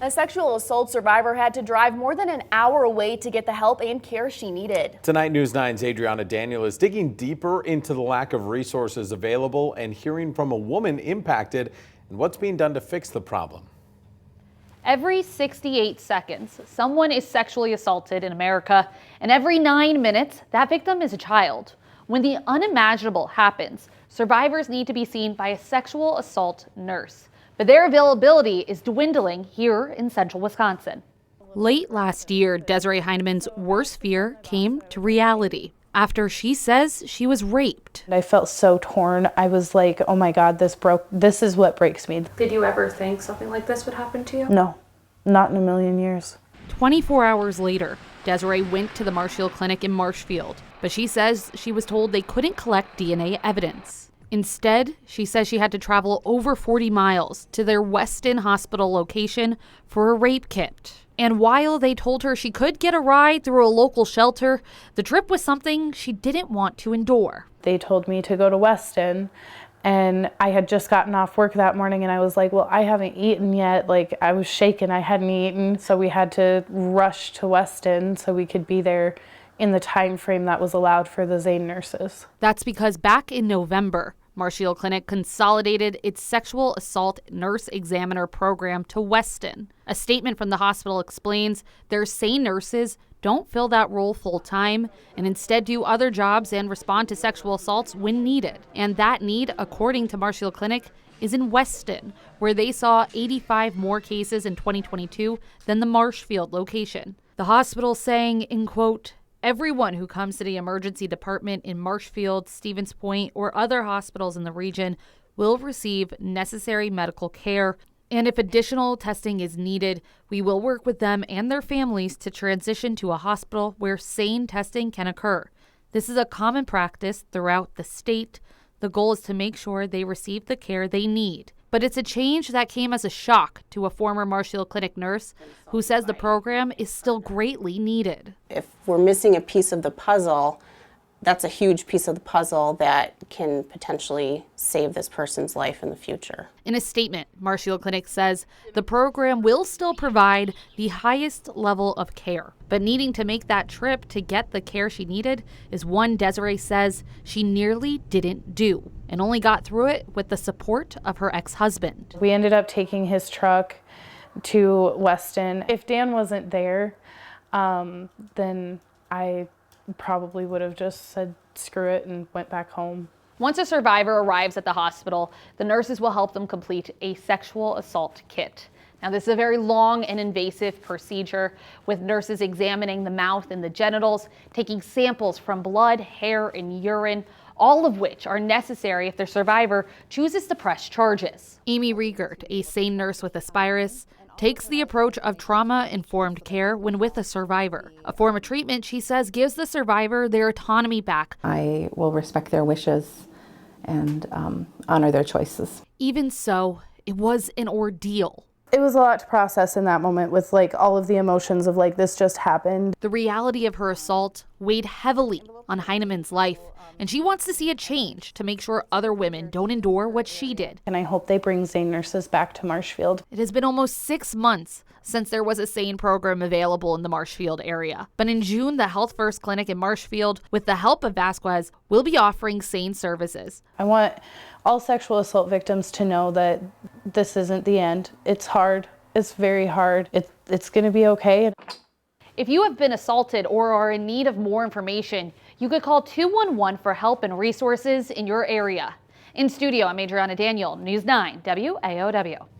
A sexual assault survivor had to drive more than an hour away to get the help and care she needed. Tonight, News 9's Adriana Daniel is digging deeper into the lack of resources available and hearing from a woman impacted and what's being done to fix the problem. Every 68 seconds, someone is sexually assaulted in America, and every 9 minutes, that victim is a child. When the unimaginable happens, survivors need to be seen by a sexual assault nurse. But their availability is dwindling here in central Wisconsin. Late last year, Desiree Heinemann's worst fear came to reality after she says she was raped. I felt so torn. I was like, oh my God, this is what breaks me. Did you ever think something like this would happen to you? No, not in a million years. 24 hours later, Desiree went to the Marshfield Clinic in Marshfield, but she says she was told they couldn't collect DNA evidence. Instead, she says she had to travel over 40 miles to their Weston Hospital location for a rape kit. And while they told her she could get a ride through a local shelter, the trip was something she didn't want to endure. They told me to go to Weston, and I had just gotten off work that morning, and I was like, well, I haven't eaten yet. Like, I was shaken, I hadn't eaten, so we had to rush to Weston so we could be there in the time frame that was allowed for the SANE nurses. That's because back in November, Marshfield Clinic consolidated its sexual assault nurse examiner program to Weston. A statement from the hospital explains their SANE nurses don't fill that role full-time and instead do other jobs and respond to sexual assaults when needed. And that need, according to Marshfield Clinic, is in Weston, where they saw 85 more cases in 2022 than the Marshfield location. The hospital saying, in quote, "Everyone who comes to the emergency department in Marshfield, Stevens Point, or other hospitals in the region will receive necessary medical care. And if additional testing is needed, we will work with them and their families to transition to a hospital where SANE testing can occur. This is a common practice throughout the state. The goal is to make sure they receive the care they need." But it's a change that came as a shock to a former Marshfield Clinic nurse who says the program is still greatly needed. If we're missing a piece of the puzzle, that's a huge piece of the puzzle that can potentially save this person's life in the future. In a statement, Marshfield Clinic says the program will still provide the highest level of care, but needing to make that trip to get the care she needed is one Desiree says she nearly didn't do and only got through it with the support of her ex-husband. We ended up taking his truck to Weston. If Dan wasn't there, then I probably would have just said screw it and went back home. Once a survivor arrives at the hospital, the nurses will help them complete a sexual assault kit. Now, this is a very long and invasive procedure with nurses examining the mouth and the genitals, taking samples from blood, hair, and urine, all of which are necessary if the survivor chooses to press charges. Amy Riegert, a SANE nurse with Aspirus, takes the approach of trauma-informed care when with a survivor. A form of treatment, she says, gives the survivor their autonomy back. I will respect their wishes and honor their choices. Even so, it was an ordeal. It was a lot to process in that moment with like all of the emotions of like this just happened. The reality of her assault weighed heavily on Heinemann's life, and she wants to see a change to make sure other women don't endure what she did. And I hope they bring SANE nurses back to Marshfield. It has been almost 6 months since there was a SANE program available in the Marshfield area. But in June, the Health First Clinic in Marshfield, with the help of Vasquez, will be offering SANE services. I want all sexual assault victims to know that this isn't the end. It's hard. It's very hard. It's going to be okay. If you have been assaulted or are in need of more information, you could call 211 for help and resources in your area. In studio, I'm Adriana Daniel, News 9 WAOW.